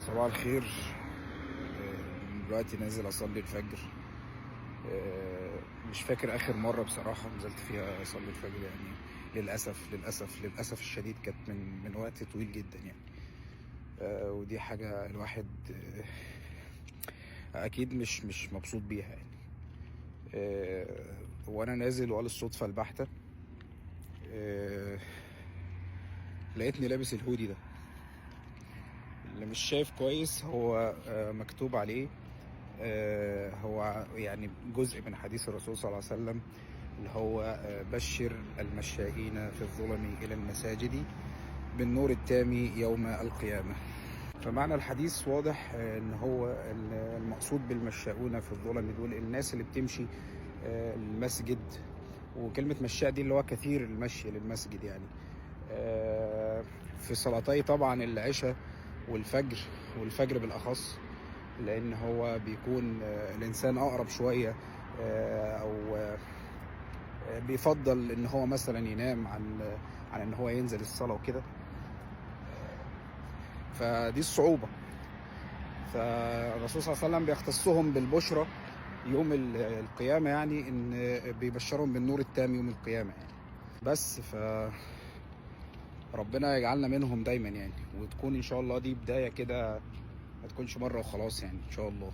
صباح الخير. دلوقتي نازل اصلي الفجر. مش فاكر اخر مره بصراحه نزلت فيها اصلي الفجر يعني. للاسف الشديد كانت من وقت طويل جدا يعني. ودي حاجه الواحد اكيد مش مبسوط بيها يعني. وانا نازل وقال الصدفه البحته لقيتني لابس الهودي ده. اللي مش شايف كويس هو مكتوب عليه، هو يعني جزء من حديث الرسول صلى الله عليه وسلم، اللي هو بشر المشائين في الظلم إلى المساجد بالنور التام يوم القيامة. فمعنى الحديث واضح، ان هو المقصود بالمشاؤون في الظلم دول الناس اللي بتمشي المسجد. وكلمة مشاء دي اللي هو كثير المشي للمسجد يعني. في صلاتي طبعا العشاء والفجر بالأخص، لأن هو بيكون الإنسان أقرب شوية، أو بيفضل إن هو مثلا ينام عن إن هو ينزل الصلاة وكده. فدي الصعوبة. فالرسول صلى الله عليه وسلم بيختصهم بالبشرى يوم القيامة، يعني إن بيبشرهم بالنور التام يوم القيامة يعني. بس ربنا يجعلنا منهم دايما يعني، وتكون إن شاء الله دي بداية كده، ما تكونش مرة وخلاص يعني إن شاء الله.